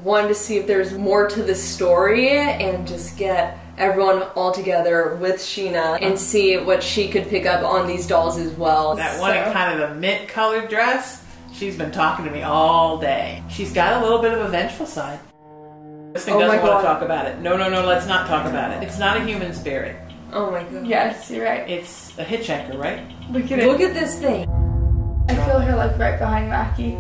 wanted to see if there's more to the story and just get everyone all together with Sheena and see what she could pick up on these dolls as well. That one in kind of the mint colored dress, she's been talking to me all day. She's got a little bit of a vengeful side. This thing doesn't want to talk about it. No, let's not talk about it. It's not a human spirit. Oh my god. Yes, you're right. It's a hitchhiker, right? Look at it. Look at this thing. I feel her like right behind Mackie. I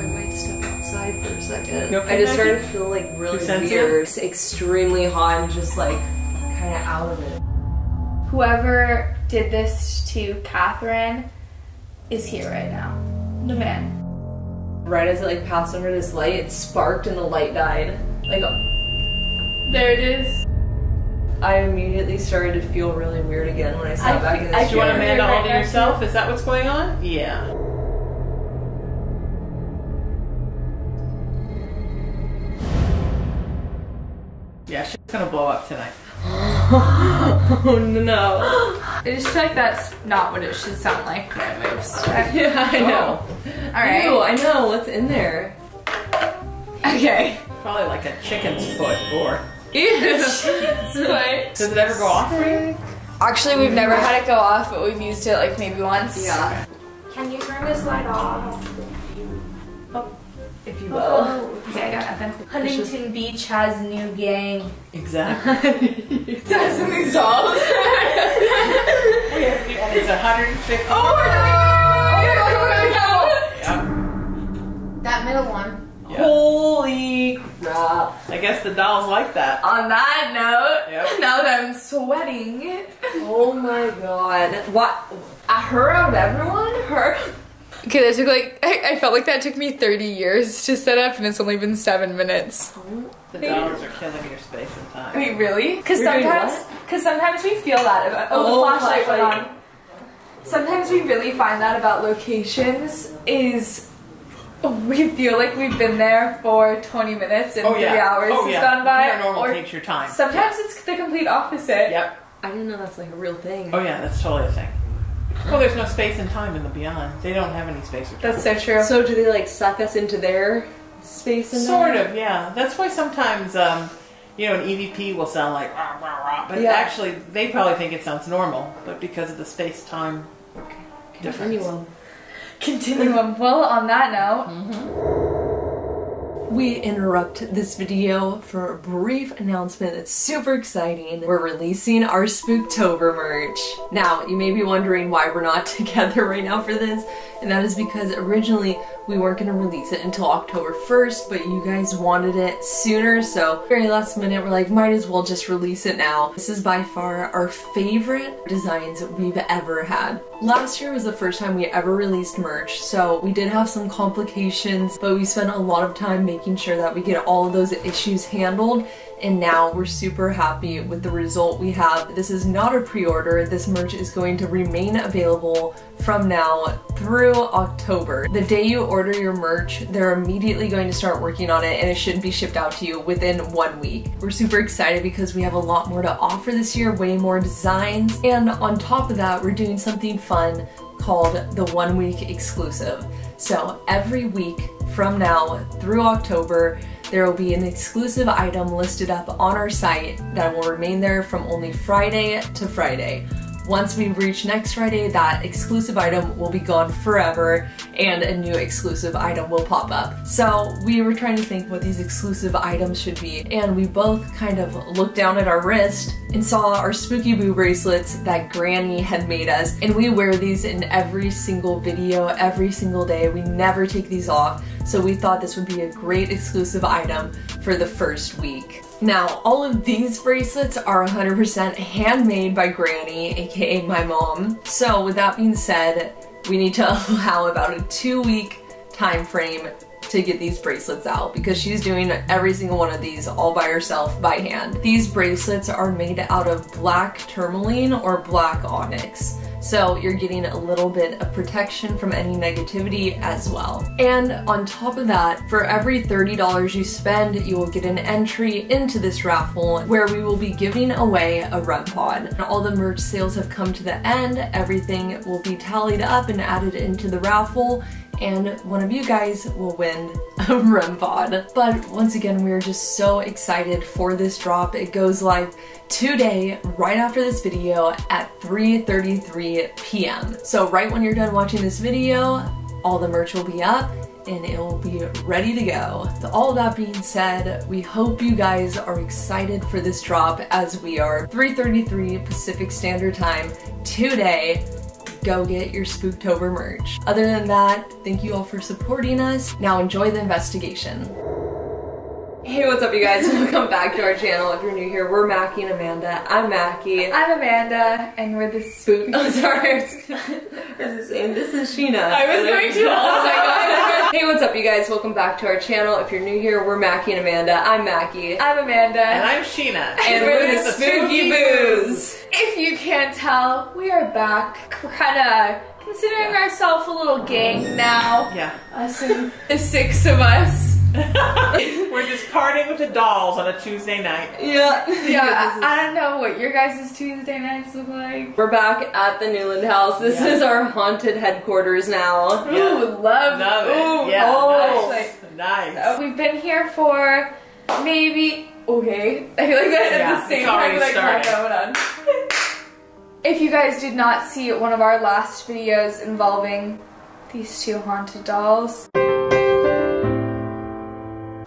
might step outside for a second. Okay, I just started to feel like really weird. It's extremely hot and just like kind of out of it. Whoever did this to Catherine is here right now. The man. Right as it like passed under this light, it sparked and the light died. Like, there it is. I immediately started to feel really weird again when I sat back in the chair. Do you want Amanda all to yourself? Is that what's going on? Yeah. Yeah, she's gonna blow up tonight. Oh no. I just feel like that's not what it should sound like when it moves. Yeah, I know. Alright. Ew, I know. What's in there? Okay. Probably like a chicken's foot or... Does it ever go off for you? Actually, we've never had it go off, but we've used it like maybe once. Yeah. Can you turn this light off? Oh, if you will. Oh. Okay, I got nothing. Huntington Beach has new gang. Exactly. It says in these dolls. It's 150. Oh my god! Yeah. That middle one. Yeah. Holy crap. I guess the dolls like that. On that note, Yep. now that I'm sweating. Oh my god. What? Her out of everyone? Her? Okay, that took like, I felt like that took me 30 years to set up and it's only been 7 minutes. The dolls are killing your space and time. Wait, really? Because You're sometimes we feel that about, the flashlight went on. Sometimes we really find that about locations is we feel like we've been there for 20 minutes and 3 hours has gone by. Paranormal takes your time. Sometimes it's the complete opposite. Yep. I didn't know that's like a real thing. Oh yeah, that's totally a thing. Well, there's no space and time in the beyond. They don't have any space or time. That's so true. So do they like suck us into their space and Sort of, yeah. That's why sometimes, you know, an EVP will sound like rah, rah, rah, but actually they probably think it sounds normal, but because of the space-time difference. Continuum. Well, on that note, we interrupt this video for a brief announcement that's super exciting. We're releasing our Spooktober merch. Now, you may be wondering why we're not together right now for this, and that is because originally we weren't going to release it until October 1st, but you guys wanted it sooner, so very last minute we're like, might as well just release it now. This is by far our favorite designs we've ever had. Last year was the first time we ever released merch, so we did have some complications, but we spent a lot of time making sure that we get all of those issues handled, and now we're super happy with the result we have. This is not a pre-order. This merch is going to remain available from now through October. The day you order your merch, they're immediately going to start working on it and it should be shipped out to you within 1 week. We're super excited because we have a lot more to offer this year, way more designs, and on top of that, we're doing something fun called the 1 week exclusive. So every week from now through October, there will be an exclusive item listed up on our site that will remain there from only Friday to Friday. Once we reach next Friday, that exclusive item will be gone forever and a new exclusive item will pop up. So we were trying to think what these exclusive items should be, and we both kind of looked down at our wrist and saw our Spooky Boo bracelets that Granny had made us, and we wear these in every single video, every single day. We never take these off, so we thought this would be a great exclusive item for the first week. Now, all of these bracelets are 100% handmade by Granny, aka my mom. So with that being said, we need to allow about a 2-week time frame to get these bracelets out because she's doing every single one of these all by herself by hand. These bracelets are made out of black tourmaline or black onyx. So you're getting a little bit of protection from any negativity as well. And on top of that, for every $30 you spend, you will get an entry into this raffle where we will be giving away a REM pod. All the merch sales have come to the end, everything will be tallied up and added into the raffle, and one of you guys will win a REM pod. But once again, we're just so excited for this drop. It goes live today, right after this video at 3:33 p.m. So right when you're done watching this video, all the merch will be up and it will be ready to go. All that being said, we hope you guys are excited for this drop as we are. 3:33 Pacific Standard Time today. Go get your Spooktober merch. Other than that, thank you all for supporting us. Now enjoy the investigation. Hey, what's up you guys? Welcome back to our channel. If you're new here, we're Mackie and Amanda. I'm Mackie. I'm Amanda, and we're the Spook. Oh, sorry. This is Sheena. I was going to also. Hey, what's up you guys? Welcome back to our channel. If you're new here, we're Mackie and Amanda. I'm Mackie. I'm Amanda. And I'm Sheena. And we're the Spooky Boos. If you can't tell, we are back. We're kind of considering ourselves a little gang now. Yeah. Us and the 6 of us. We're just partying with the dolls on a Tuesday night. Yeah. Yeah, I don't know what your guys' Tuesday nights look like. We're back at the Newland House. This is our haunted headquarters now. Yeah. Ooh, love it. Ooh, Yeah, oh, nice. We've been here for maybe, okay, I feel like that at the same time, like, going on. If you guys did not see one of our last videos involving these 2 haunted dolls,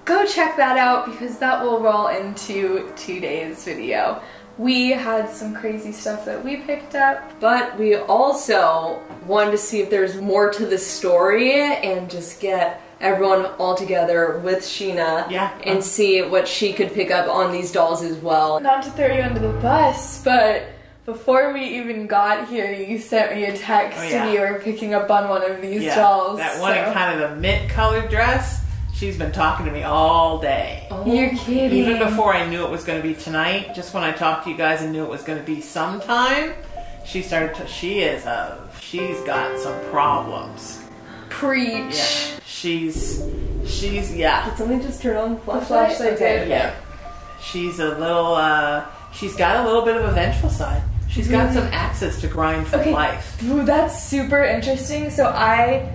go check that out because that will roll into today's video. We had some crazy stuff that we picked up. But we also wanted to see if there's more to the story and just get everyone all together with Sheena and see what she could pick up on these dolls as well. Not to throw you under the bus, but before we even got here, you sent me a text and you were picking up on one of these dolls. That one in kind of the mint colored dress. She's been talking to me all day. Oh, you're kidding. Even before I knew it was going to be tonight, just when I talked to you guys and knew it was going to be sometime, she started to, she's got some problems. Preach. Yeah. She's yeah. Did somebody just turn on the flashlight? Okay. Yeah. She's a little, she's got a little bit of a vengeful side. She's got some axes to grind for life. Ooh, that's super interesting. So I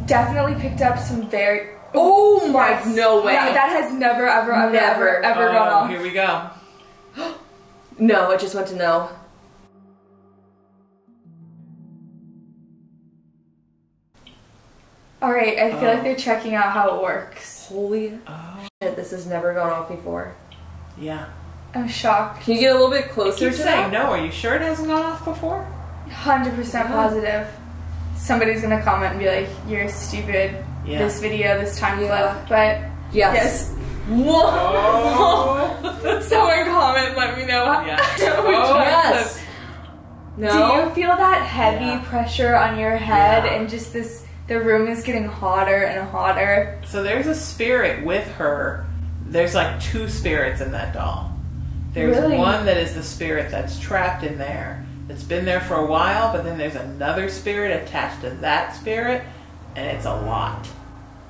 definitely picked up some very... Oh my, no way. Yeah, that has never, ever gone off. Here we go. No, I just want to know. Alright, I feel like they're checking out how it works. Holy shit, this has never gone off before. Yeah. I'm shocked. Can you get a little bit closer to saying no, are you sure it hasn't gone off before? 100% positive. Somebody's gonna comment and be like, you're stupid. Yeah. This video, this time clip, but yes. Whoa! Oh. Someone comment, let me know. Yes. No. Do you feel that heavy pressure on your head and just this? The room is getting hotter and hotter. So there's a spirit with her. There's like 2 spirits in that doll. There's one that is the spirit that's trapped in there. It's been there for a while, but then there's another spirit attached to that spirit. And it's a lot.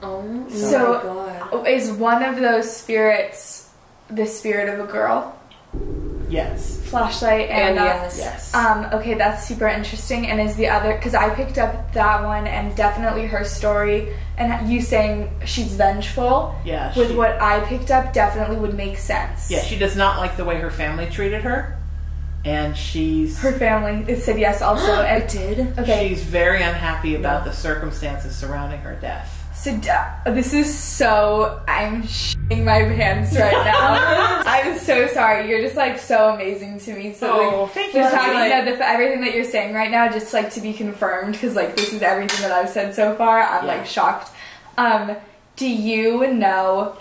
Oh my God. Is one of those spirits the spirit of a girl? Yes. Flashlight and yes. Okay, that's super interesting. And is the other, because I picked up that one and definitely her story and you saying she's vengeful. Yeah. With what I picked up definitely would make sense. Yeah, she does not like the way her family treated her. And her family, it said yes also. It did? Okay. She's very unhappy about the circumstances surrounding her death. So, this is so, I'm shitting my pants right now. I'm so sorry. You're just like so amazing to me. So thank you. Everything that you're saying right now, just like to be confirmed, because like this is everything that I've said so far. I'm like shocked. Do you know?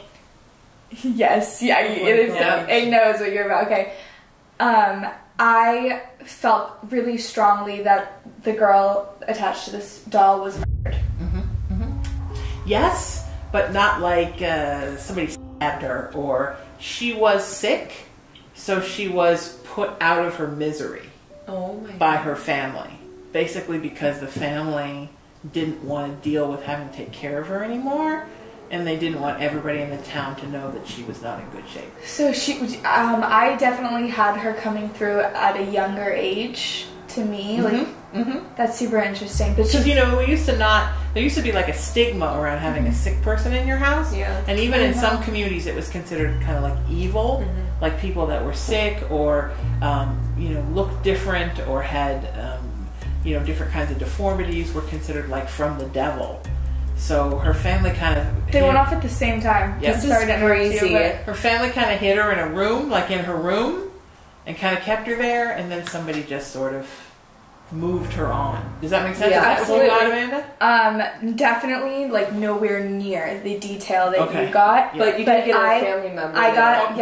Yes, it knows what you're about. Okay. I felt really strongly that the girl attached to this doll was murdered. Yes, but not like somebody stabbed her, or she was sick, so she was put out of her misery by her family. Basically because the family didn't want to deal with having to take care of her anymore, and they didn't want everybody in the town to know that she was not in good shape. So I definitely had her coming through at a younger age to me. That's super interesting. But because, you know, we used to not there used to be like a stigma around having a sick person in your house. Yeah. And even in some communities, it was considered kind of like evil, like people that were sick or, looked different or had, different kinds of deformities were considered like from the devil. So her family kind of... They went off at the same time. Yes. This is crazy. Her family kind of hid her in a room, like in her room, and kind of kept her there, and then somebody just sort of moved her on. Does that make sense? Yeah, Is that what you got, Amanda? Definitely, like, nowhere near the detail that you got. Yeah. But you did get a family member. I got,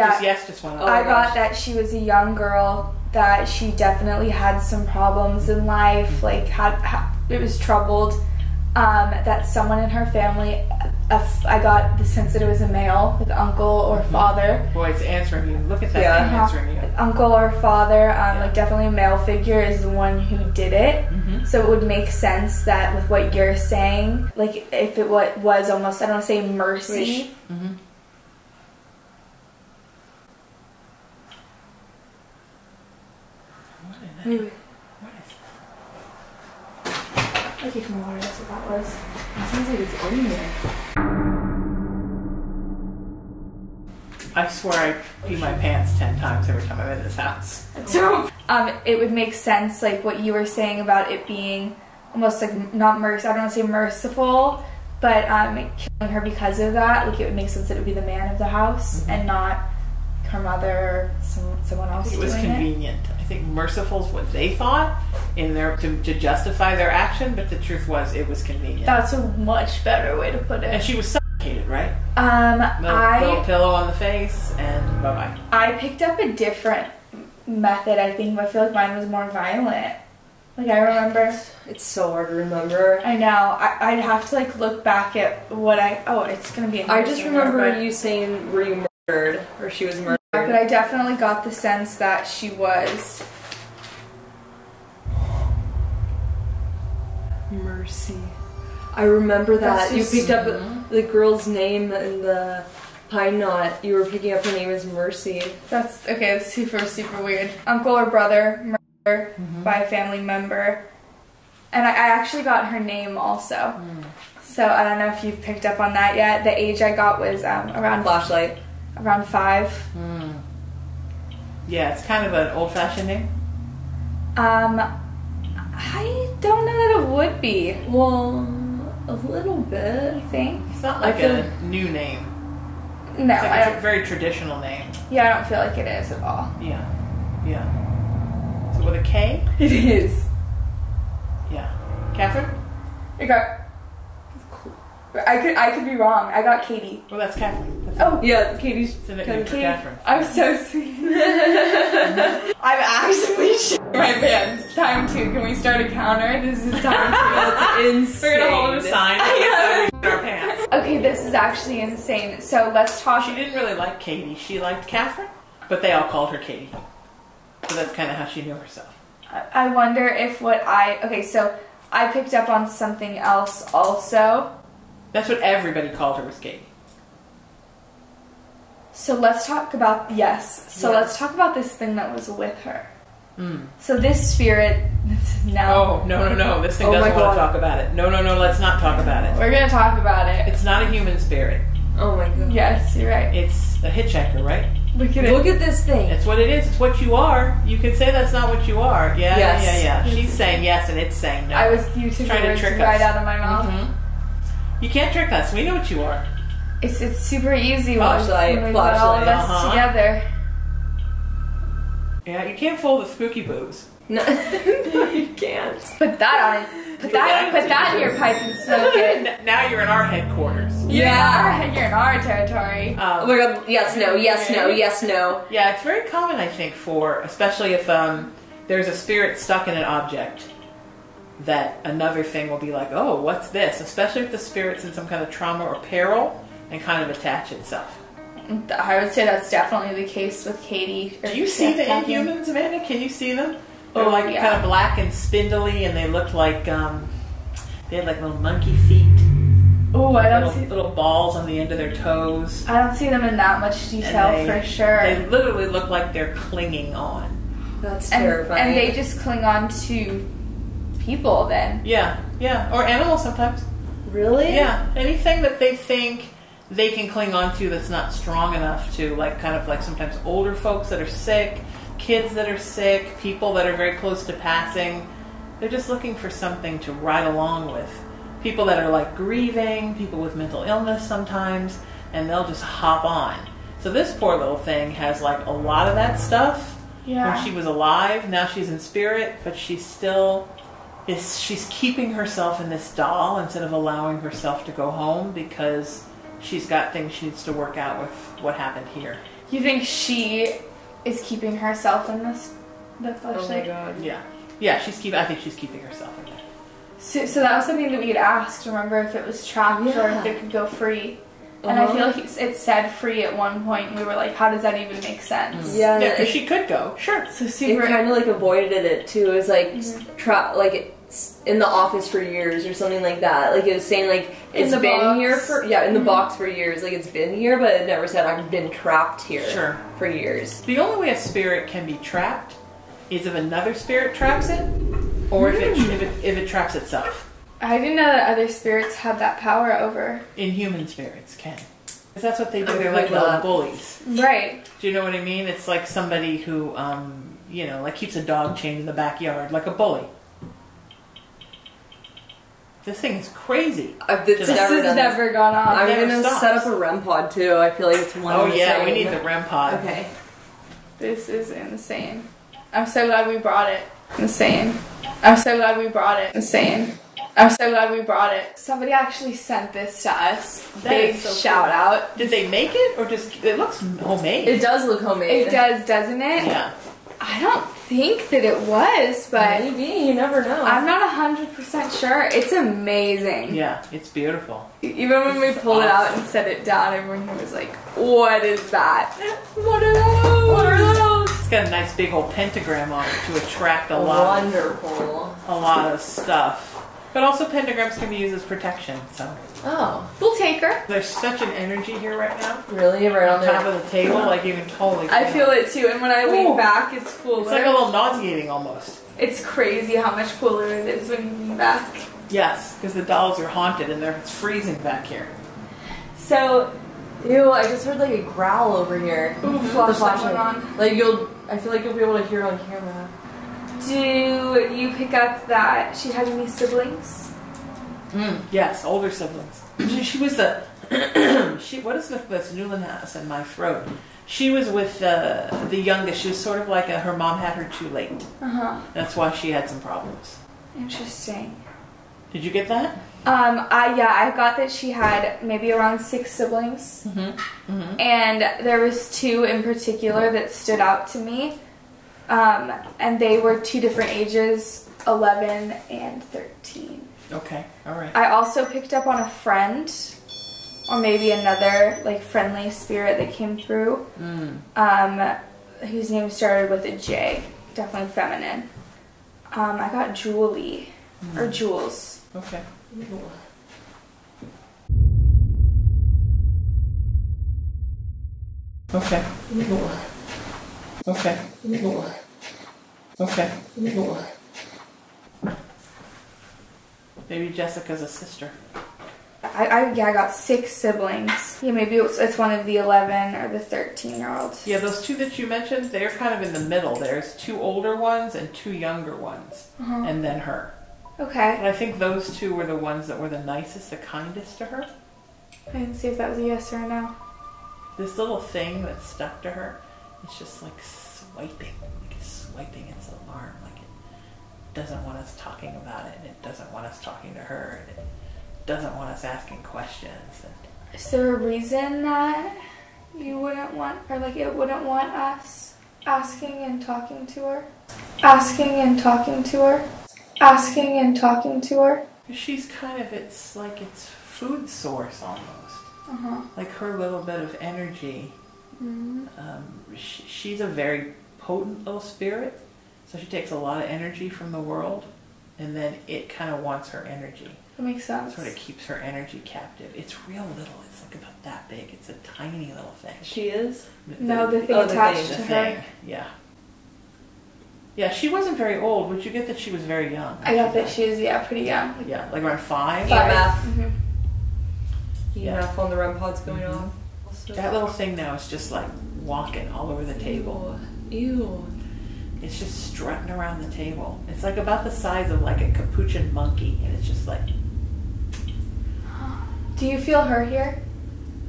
Just one. I got that she was a young girl, that she definitely had some problems in life, like, it was troubled. That someone in her family, I got the sense that it was a male, like uncle or father. Boy, it's answering you. Look at that thing answering you. Uncle or father, like definitely a male figure is the one who did it. So it would make sense that with what you're saying, like if it was almost, I don't want to say mercy. I'll take some water, that's what that was. It sounds like it's in there. I swear I pee my pants 10 times every time I'm in this house. So, it would make sense, like what you were saying about it being almost like not I don't want to say merciful, but killing her because of that. Like it would make sense that it would be the man of the house and not her mother or someone else. It was convenient. I think merciful is what they thought in their to justify their action, but the truth was it was convenient. That's a much better way to put it. And she was suffocated, right? Little pillow on the face and bye-bye. I picked up a different method, I think, but I feel like mine was more violent. Like I remember. It's so hard to remember. I know. I'd have to like look back at what it's gonna be. I just remember you saying, were you murdered? Or she was murdered. But I definitely got the sense that she was. Mercy. I remember that. You picked up the girl's name in the pine knot. You were picking up her name as Mercy. That's okay. That's super, super weird. Uncle or brother murdered by a family member. And I actually got her name also. So I don't know if you've picked up on that yet. The age I got was around... Flashlight. Around 5. Yeah, it's kind of an old-fashioned name. I don't know that it would be. Well, a little bit, I think. It's not like a new name. No, it's like a very traditional name. Yeah, I don't feel like it is at all. Yeah. So with a K? It is. Yeah. Catherine? I could be wrong. I got Katie. Well, that's Catherine. Yeah, Katie's a nickname for Catherine. I'm so sweet. I'm actually shitting my pants. Time 2. Can we start a counter? This is time 2. That's insane. We're gonna hold a sign and our pants. Okay, this is actually insane. So let's talk. She didn't really like Katie. She liked Catherine, but they all called her Katie. So that's kind of how she knew herself. I wonder if okay, so I picked up on something else also. That's what everybody called her, was Katie. So let's talk about, let's talk about this thing that was with her. So this spirit, Oh, no. This thing doesn't want to talk about it. No, let's not talk about it. We're going to talk about it. It's not a human spirit. Oh my god. Yes, you're right. It's a hitchhiker, right? Look at it. Look at this thing. It's what it is. It's what you are. You can say that's not what you are. Yes. Yeah. She's saying yes and it's saying no. You took the trying to words trick right us. out of my mouth. You can't trick us. We know what you are. It's super easy Flashlight, when we put all of us uh-huh. together. Yeah, you can't fool the spooky boos. No, you can't. Put that in your pipe and smoke it. Now you're in our headquarters. Yeah, you're in our territory. Oh my god, yes, no. Yeah, it's very common, I think, especially if there's a spirit stuck in an object, that another thing will be like, oh, what's this? Especially if the spirit's in some kind of trauma or peril and kind of attach itself. I would say that's definitely the case with Katie. Do you see the Inhumans, Amanda? Can you see them? They're kind of black and spindly, and they look like they had like little monkey feet. Oh, I don't see little balls on the end of their toes. I don't see them in that much detail for sure. They literally look like they're clinging on. That's terrifying. And they just cling on to people then. Yeah, or animals sometimes. Really? Yeah. Anything that they think they can cling on to that's not strong enough to, like, kind of like sometimes older folks that are sick, kids that are sick, people that are very close to passing. They're just looking for something to ride along with. People that are like grieving, people with mental illness sometimes, and they'll just hop on. So this poor little thing has like a lot of that stuff. Yeah. When she was alive, now she's in spirit, but she's keeping herself in this doll instead of allowing herself to go home because she's got things she needs to work out with what happened here. You think she is keeping herself in the fleshlight? Oh my god. Yeah. Yeah, I think she's keeping herself in there. So that was something that we had asked, remember, if it was trapped or if it could go free. And I feel like it said free at one point, and we were like, how does that even make sense? Yeah, because she could go. Sure. So super. It kind of like avoided it too. It was like like it's in the office for years or something like that. Like it was saying like it's been here for in the box for years. Like it's been here, but it never said I've been trapped here for years. The only way a spirit can be trapped is if another spirit traps it, or if it traps itself. I didn't know that other spirits had that power over. Inhuman spirits can. Because that's what they do. They're like little bullies. Right. Do you know what I mean? It's like somebody who, like keeps a dog chained in the backyard, like a bully. This thing is crazy. This has never gone on. I'm going to set up a REM pod too. I feel like it's one of the same. We need the REM pod. Okay. This is insane. I'm so glad we brought it. Insane. I'm so glad we brought it. Insane. I'm so glad we brought it. Somebody actually sent this to us. Big shout out. Did they make it or just, it looks homemade. It does look homemade. It does, doesn't it? Yeah. I don't think that it was, but maybe, you never know. I'm not 100% sure. It's amazing. Yeah, it's beautiful. Even when we pulled it out and set it down, everyone here was like, what is that? What are those? What are those? It's got a nice big old pentagram on it to attract a lot of stuff. But also pentagrams can be used as protection, so. Oh. We'll take her. There's such an energy here right now. Really? Right on top of the table, like you can totally feel I feel it too, and when I lean back, it's cooler. It's like a little nauseating almost. It's crazy how much cooler it is when you lean back. Yes, because the dolls are haunted and it's freezing back here. So, ew, I just heard like a growl over here. Ooh, flashlight on. Like I feel like you'll be able to hear it on camera. Do you pick up that she had any siblings? Yes, older siblings. She was what is with this Newland House in my throat? She was with the youngest. She was sort of like her mom had her too late. That's why she had some problems. Interesting. Did you get that? I got that she had maybe around 6 siblings. And there was 2 in particular that stood out to me. And they were 2 different ages, 11 and 13. Okay, all right. I also picked up on a friend, or maybe another like friendly spirit that came through, whose name started with a J, definitely feminine. I got Julie, or Jules. Okay. Okay. Okay. Okay. Maybe Jessica's a sister. I got 6 siblings. Yeah, maybe it's one of the 11 or the 13-year-olds. Yeah, those 2 that you mentioned, they're kind of in the middle. There's 2 older ones and 2 younger ones, and then her. Okay. And I think those 2 were the ones that were the nicest, the kindest to her. I didn't see if that was a yes or a no. This little thing that stuck to her, it's just like swiping. Like it's swiping its alarm. Like it doesn't want us talking about it, and it doesn't want us talking to her, and it doesn't want us asking questions. And is there a reason that you wouldn't want, or like it wouldn't want us asking and talking to her? Asking and talking to her? Asking and talking to her? She's kind of, it's like its food source almost. Like her little bit of energy. She's a very potent little spirit, so she takes a lot of energy from the world, and then it kind of wants her energy. That makes sense. Sort of keeps her energy captive. It's real little. It's like about that big. It's a tiny little thing. She is? No, the thing attached to her. Yeah. Yeah, she wasn't very old. Would you get that she was very young? I got that she was, pretty young. Yeah, like around 5? 5. EMF on the REM pods going on. That little thing now is just like walking all over the table. Ew. It's just strutting around the table. It's like about the size of like a capuchin monkey, and it's just like. Do you feel her here?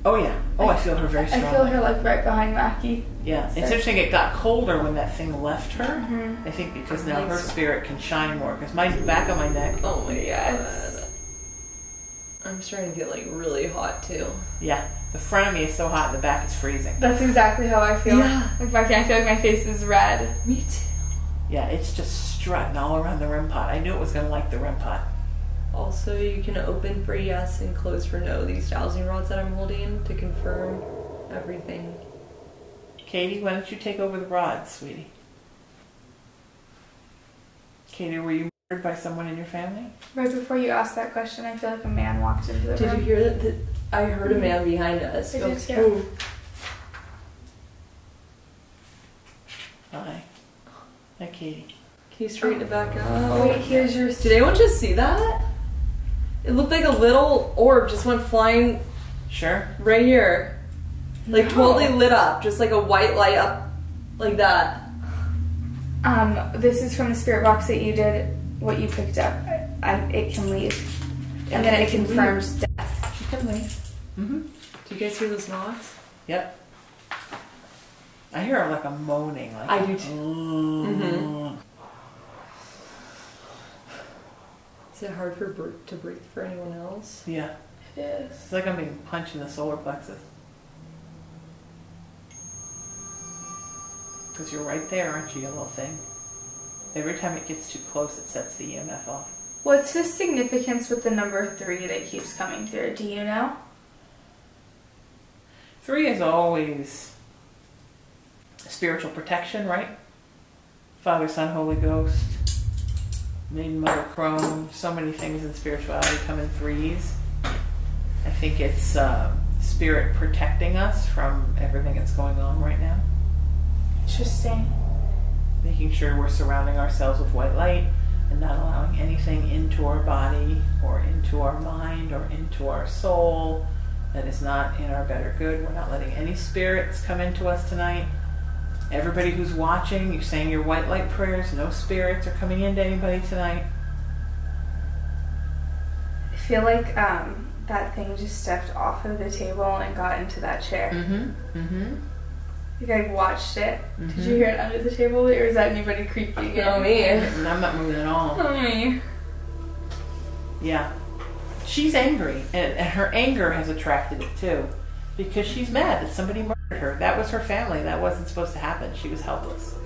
Oh yeah. Oh, I feel her very strongly. I feel her like right behind Mackie. Yeah, it's interesting. It got colder when that thing left her. Mm-hmm. I think because now her spirit can shine more. Because my back of my neck. Oh my god. I'm starting to get like really hot too. Yeah, the front of me is so hot, and the back is freezing. That's exactly how I feel. Yeah. Like Mackie, I feel like my face is red. Me too. Yeah, it's just strutting all around the REM pod. I knew it was going to like the REM pod. Also, you can open for yes and close for no these dowsing rods that I'm holding to confirm everything. Katie, why don't you take over the rods, sweetie? Katie, were you murdered by someone in your family? Right before you asked that question, I feel like a man walked into the room. Did you hear that? I heard a man behind us. I did too. Hi. Hi, Katie. Can you straighten it back up? Wait, here's your... Did anyone just see that? It looked like a little orb just went flying Sure. right here. Like No. totally lit up. Just like a white light up like that. This is from the spirit box that you did, what you picked up. It can leave. And then it confirms death. She can leave. Mm-hmm. Do you guys hear those knocks? Yep. I hear like a moaning. Like, I do too. Mm-hmm. Is it hard to breathe for anyone else? Yeah. It is. It's like I'm being punched in the solar plexus. Because you're right there, aren't you, you little thing? Every time it gets too close, it sets the EMF off. What's the significance with the number 3 that keeps coming through? Do you know? 3 is always spiritual protection, right? Father, Son, Holy Ghost, Maiden, Mother, Crone. So many things in spirituality come in 3s. I think it's spirit protecting us from everything that's going on right now. Interesting. Making sure we're surrounding ourselves with white light and not allowing anything into our body or into our mind or into our soul that is not in our better good. We're not letting any spirits come into us tonight. Everybody who's watching, you're saying your white light prayers. No spirits are coming into anybody tonight. I feel like that thing just stepped off of the table and got into that chair. Mm-hmm. Mm-hmm. You guys watched it. Mm-hmm. Did you hear it under the table, or is that anybody creepy again? No, me. And I'm not moving at all. Oh, me. Yeah. She's angry, and her anger has attracted it too, because she's mad that somebody murdered her. That was her family. That wasn't supposed to happen. She was helpless.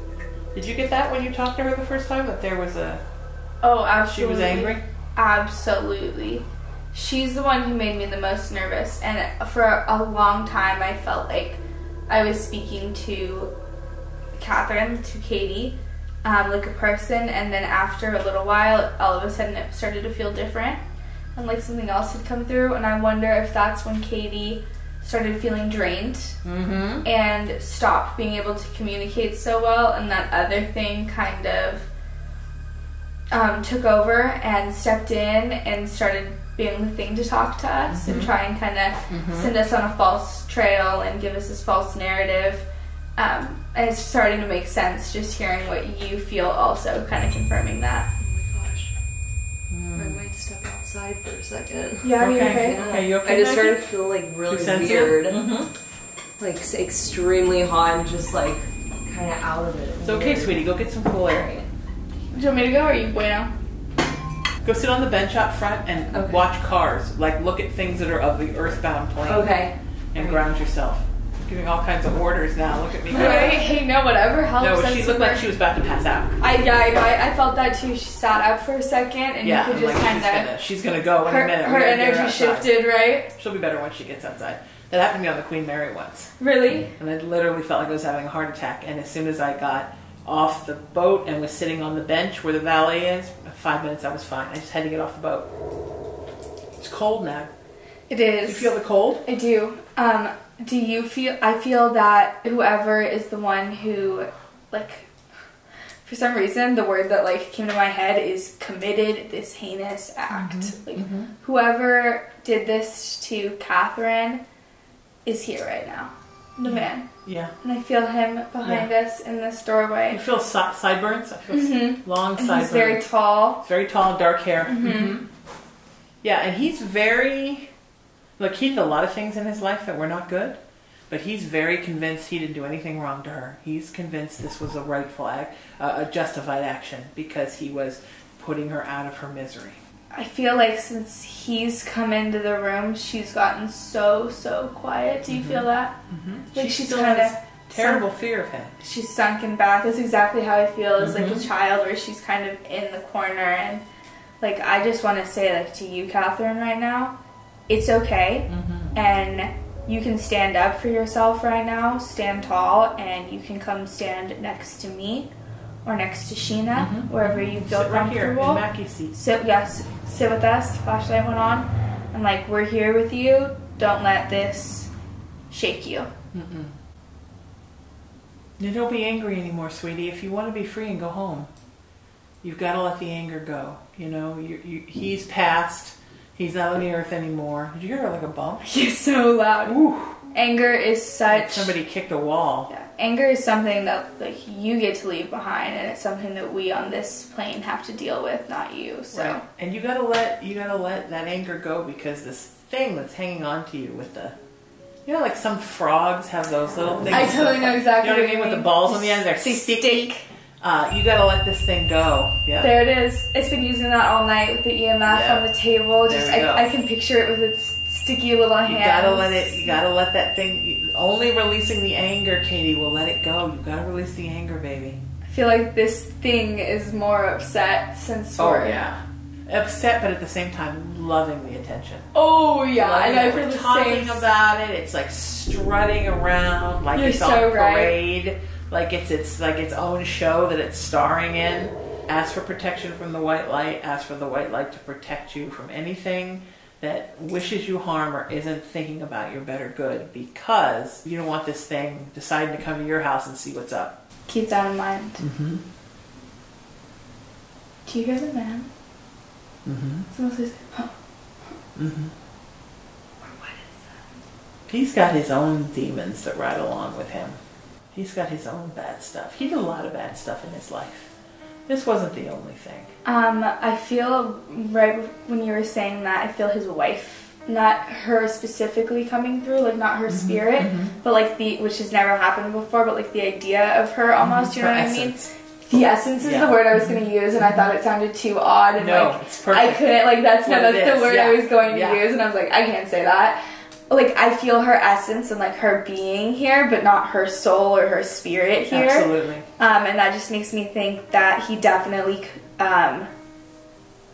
Did you get that when you talked to her the first time, that there was a... Oh, absolutely. She was angry? Absolutely. She's the one who made me the most nervous, and for a long time I felt like I was speaking to Catherine, to Katie, like a person, and then after a little while, all of a sudden it started to feel different, and like something else had come through, and I wonder if that's when Katie started feeling drained and stopped being able to communicate so well, and that other thing kind of took over and stepped in and started being the thing to talk to us and try and kind of send us on a false trail and give us this false narrative. And it's starting to make sense just hearing what you feel, also kind of confirming that. Oh my gosh. I might step outside for a second. Yeah, are you okay? Yeah. Okay, you okay, I just Becky? started to feel like really sensitive? weird. Like extremely hot and just like kind of out of it. It's okay, sweetie. Go get some cool air. Do you want me to go, or are you bueno? Go sit on the bench out front and watch cars. Like, look at things that are of the earthbound plane. Okay. And ground yourself. Giving all kinds of orders now. Look at me go. Right? Hey, no, whatever helps. No, she looked like she was about to pass out. I felt that too. She sat up for a second, and Yeah, you could just like kind of... she's gonna go in a minute. Her energy shifted, right? She'll be better when she gets outside. That happened to me on the Queen Mary once. Really? And I literally felt like I was having a heart attack. And as soon as I got off the boat and was sitting on the bench where the valet is, 5 minutes I was fine. I just had to get off the boat. It's cold now. It is. Do you feel the cold? I do. Do you feel... I feel that whoever is the one who, like, for some reason, the word that, like, came to my head is committed this heinous act. Whoever did this to Catherine is here right now. The man. Yeah. And I feel him behind us in this doorway. You feel sideburns? I feel long sideburns. He's very tall. Very tall, dark hair. Yeah, and he's very... Look, he did a lot of things in his life that were not good, but he's very convinced he didn't do anything wrong to her. He's convinced this was a rightful act, a justified action, because he was putting her out of her misery. I feel like since he's come into the room, she's gotten so quiet. Do you feel that? Like she's kind of terrible fear of him. She's sunken back. That's exactly how I feel as like a child, where she's kind of in the corner. And like, I just want to say, like, to you, Catherine, right now, it's okay, and you can stand up for yourself right now. Stand tall, and you can come stand next to me or next to Sheena, wherever you feel sit right here in comfortable. Mackie's seat. Sit with us. Flashlight went on. And like, we're here with you. Don't let this shake you. You don't be angry anymore, sweetie. If you want to be free and go home, you've got to let the anger go. You know, he's passed. He's not on the earth anymore. Did you hear like a bump? He's so loud. Ooh. Anger is such... Like somebody kicked a wall. Yeah. Anger is something that like you get to leave behind, and it's something that we on this plane have to deal with, not you. So. Right. And you gotta let that anger go, because this thing that's hanging on to you with the... You know, like some frogs have those little things. I totally know exactly what I mean. With the balls on the end, they're sticky. You gotta let this thing go. Yeah. There it is. It's been using that all night with the EMF on the table. Just I can picture it with its sticky little hands. You gotta let that thing. Only releasing the anger, Katie, will let it go. You gotta release the anger, baby. I feel like this thing is more upset since we're upset, but at the same time loving the attention. Oh yeah, and I feel the talking about it. It's like strutting around like it's on parade. Right. Like it's its own show that it's starring in. Ask for protection from the white light. Ask for the white light to protect you from anything that wishes you harm or isn't thinking about your better good, because you don't want this thing deciding to come to your house and see what's up. Keep that in mind. Do you hear the man? Someone says, huh. What is that? He's got his own demons that ride along with him. He's got his own bad stuff. He did a lot of bad stuff in his life. This wasn't the only thing. I feel, right when you were saying that, I feel his wife, not her specifically coming through, like not her spirit, but like which has never happened before, but like the idea of her almost, you know what I mean? The essence is the word I was going to use, and I thought it sounded too odd, and it's perfect. I couldn't, like that's the word I was going to use, and I was like, I can't say that. Like, I feel her essence and like her being here, but not her soul or her spirit here. Absolutely. And that just makes me think that he definitely,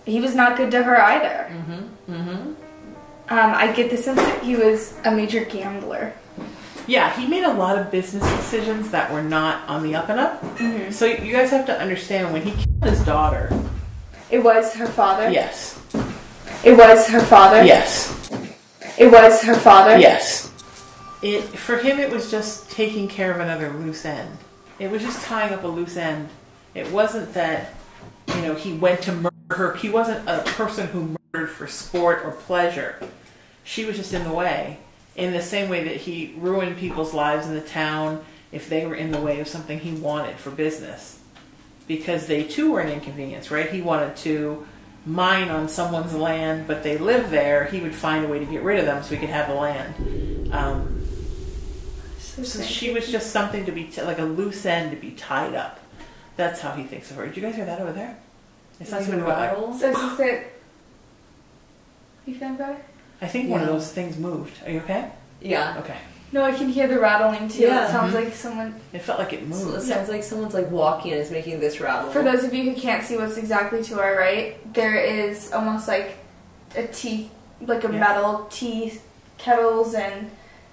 he was not good to her either. I get the sense that he was a major gambler. Yeah, he made a lot of business decisions that were not on the up and up. So you guys have to understand, when he killed his daughter... It was her father? Yes. It was her father? Yes. It was her father? Yes. For him, it was just taking care of another loose end. It was just tying up a loose end. It wasn't that, you know, he went to murder her. He wasn't a person who murdered for sport or pleasure. She was just in the way. In the same way that he ruined people's lives in the town if they were in the way of something he wanted for business. Because they too were an inconvenience, right? He wanted to mine on someone's land, but they live there. He would find a way to get rid of them so he could have the land. So she was just something to be, like a loose end to be tied up. That's how he thinks of her. Did you guys hear that over there? It's not even rattle. So is it... You feeling better? I think one of those things moved. Are you okay? Yeah. Okay. No, I can hear the rattling too. Yeah. It sounds like someone... It felt like it moved. So it sounds like someone's like walking and is making this rattle. For those of you who can't see what's exactly to our right, there is almost like a tea, like a metal tea kettles and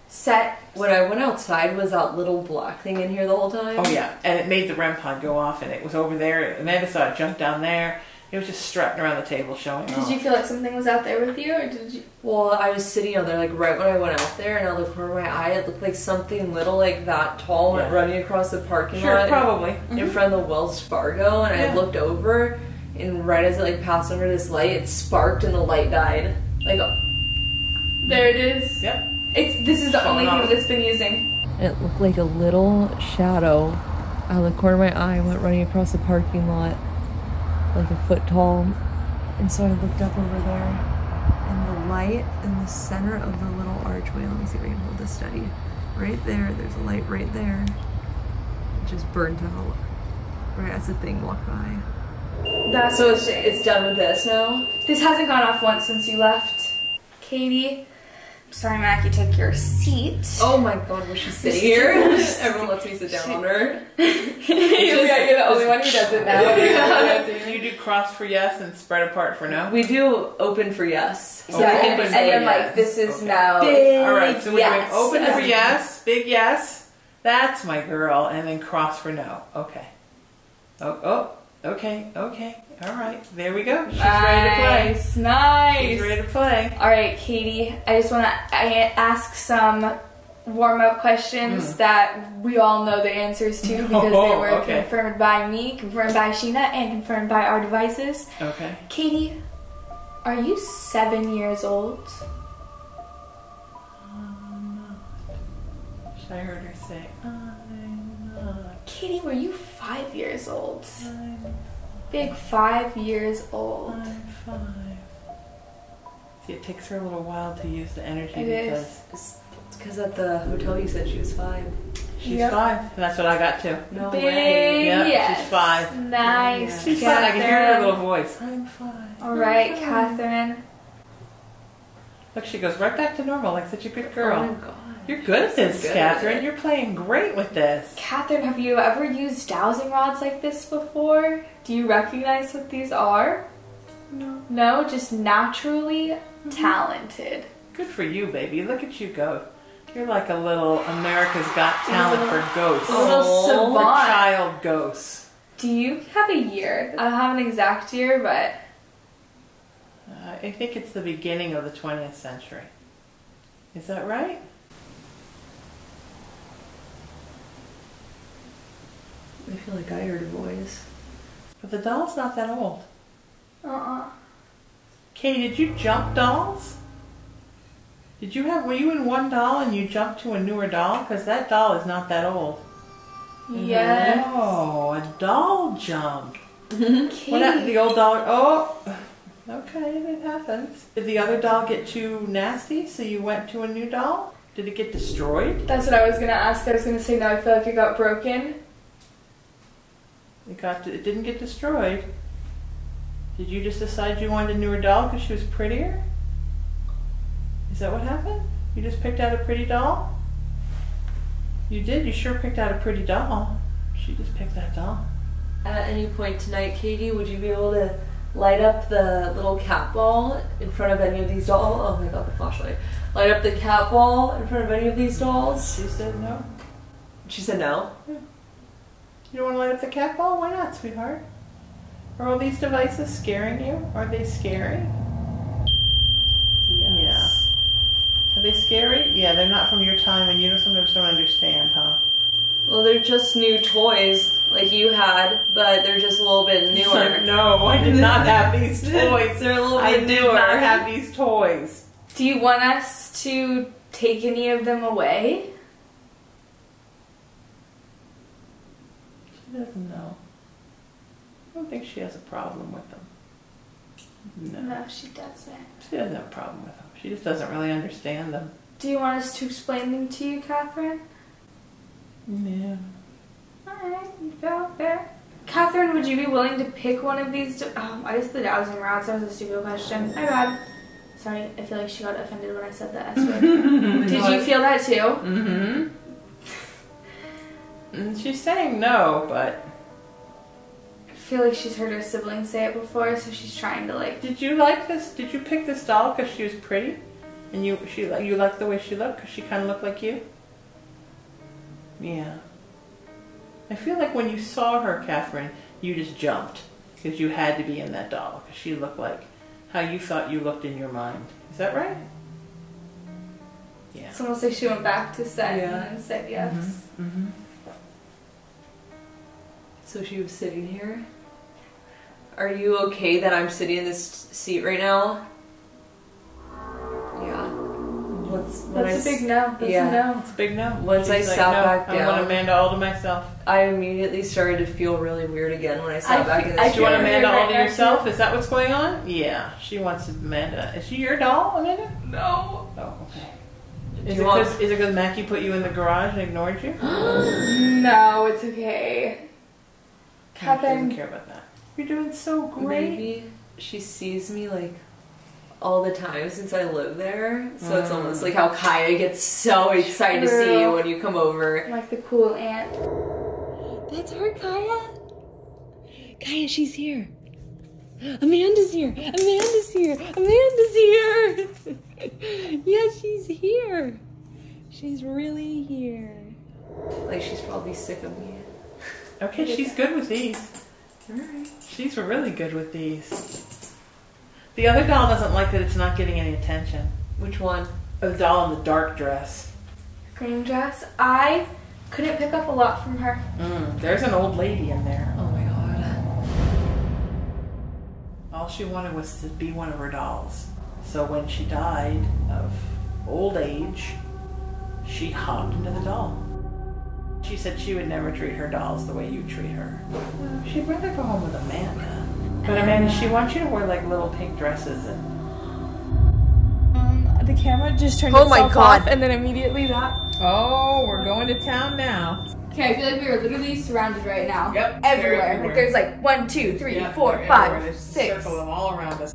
set. When I went outside, was that little black thing in here the whole time? Oh yeah, and it made the REM pod go off, and it was over there. Amanda saw it jump down there. It was just strutting around the table showing off. Did you feel like something was out there with you, or did you? Well, I was sitting out there, like right when I went out there, and I looked over my eye. It looked like something little, like that tall, went running across the parking lot. Probably in front of the Wells Fargo, and I looked over, and right as it like passed under this light, it sparked, and the light died. Like There it is. Yep. This is the only thing that's been using. It looked like a little shadow out of the corner of my eye went running across the parking lot, like a foot tall. And so I looked up over there, and the light in the center of the little archway, let me see if I can hold this steady. Right there, there's a light right there. It just burnt out right as the thing walked by. That's so it's done with this now? This hasn't gone off once since you left. Katie, sorry Mac, you took your seat. Oh my god, was she sitting here? Everyone lets me sit down on her. You're the only one who does it now. Do you do cross for yes and spread apart for no? We do open for yes. So and then like this is no. Big Alright, so we're yes. doing open for yes, big yes, that's my girl, and then cross for no. Okay. Okay. Alright, there we go. She's ready to play. Nice. She's ready to play. Alright, Katie, I just want to ask some warm-up questions that we all know the answers to because they were confirmed by me, confirmed by Sheena, and confirmed by our devices. Okay. Katie, are you 7 years old? I heard her say, I'm not. Katie, were you 5 years old? I'm Big 5 years old. I'm 5. See, it takes her a little while to use the energy Because at the hotel you said she was 5. She's 5. And that's what I got too. No Big way. Yeah, yes. she's 5. Nice. She's 5. I can hear her little voice. I'm 5. Alright, Catherine. Look, she goes right back to normal like such a good girl. Oh my god. You're good at this, Catherine. You're playing great with this. Catherine, have you ever used dowsing rods like this before? Do you recognize what these are? No. No, just naturally talented. Good for you, baby. Look at you go. You're like a little America's Got Talent for ghosts. A little savant. For child ghosts. Do you have a year? I don't have an exact year, but... I think it's the beginning of the 20th century. Is that right? I feel like I heard a voice. But the doll's not that old. Katie, did you jump dolls? Were you in one doll and you jumped to a newer doll? Because that doll is not that old. Yes. Oh, a doll jump. Katie. What happened? The old doll, okay, it happens. Did the other doll get too nasty, so you went to a new doll? Did it get destroyed? That's what I was going to ask. I was going to say, no, I feel like it got broken. It didn't get destroyed. Did you just decide you wanted a newer doll because she was prettier? Is that what happened? You just picked out a pretty doll? You did? You sure picked out a pretty doll. She just picked that doll. At any point tonight, Katie, would you be able to light up the little cat ball in front of any of these dolls? Oh my god, the flashlight. Light up the cat ball in front of any of these dolls? She said no. She said no? Yeah. You don't want to light up the cat ball? Why not, sweetheart? Are all these devices scaring you? Are they scary? Yes. Yeah. Are they scary? Yeah, they're not from your time and you sometimes don't understand, huh? Well, they're just new toys like you had, but they're just a little bit newer. No, I did not have these toys. They're a little bit newer. I did not have these toys. Do you want us to take any of them away? She doesn't know. I don't think she has a problem with them. No, she doesn't. She doesn't have a problem with them. She just doesn't really understand them. Do you want us to explain them to you, Catherine? Yeah. Alright, you feel fair. Catherine, would you be willing to pick one of these? I guess the dowsing rods. That was a stupid question. My bad. Sorry, I feel like she got offended when I said the S word. Did you feel that too? Mm-hmm. She's saying no, but... I feel like she's heard her siblings say it before, so she's trying to like... Did you like this? Did you pick this doll because she was pretty? And you liked the way she looked because she kind of looked like you? Yeah. I feel like when you saw her, Catherine, you just jumped because you had to be in that doll because she looked like how you thought you looked in your mind. Is that right? Yeah. It's almost like she went back to set and said yes. Mm-hmm. Mm-hmm. So she was sitting here. Are you okay that I'm sitting in this seat right now? Yeah. That's a big no. That's a no. It's a big no. Once I sat back down, I want Amanda all to myself. I immediately started to feel really weird again when I sat back in the Do you want chair. Amanda all to yourself? Is that what's going on? Yeah, she wants Amanda. Is she your doll, Amanda? No. Oh, okay. Is it because Mackie put you in the garage and ignored you? No, it's okay. She doesn't care about that. You're doing so great. Maybe she sees me like all the time since I live there, so it's almost like how Kaya gets so excited to see you when you come over. Like the cool aunt. That's her, Kaya. Kaya, she's here. Amanda's here. Amanda's here. Amanda's here. Yeah, she's here. She's really here. Like, she's probably sick of me. Okay, she's good with these. Alright. She's really good with these. The other doll doesn't like that it's not getting any attention. Which one? The doll in the dark dress. Green dress. I couldn't pick up a lot from her. There's an old lady in there. Oh my god. All she wanted was to be one of her dolls. So when she died of old age, she hopped into the doll. She said she would never treat her dolls the way you treat her. She'd rather go home with Amanda. But Amanda, she wants you to wear like little pink dresses and... The camera just turned itself off and then immediately that. Oh, we're going to town now. Okay, I feel like we are literally surrounded right now. Yep. Everywhere. Like there's like 1, 2, 3, 4, 5, 6. Circle them all around us.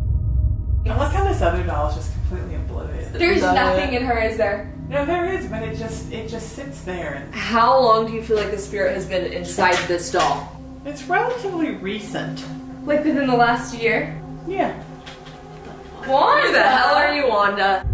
I like how this other doll is just completely oblivious. There's nothing in her, is there? No, there is, but it just sits there. And How long do you feel like the spirit has been inside this doll? it's relatively recent. Like within the last year? Yeah. Wanda! Who the hell are you, Wanda?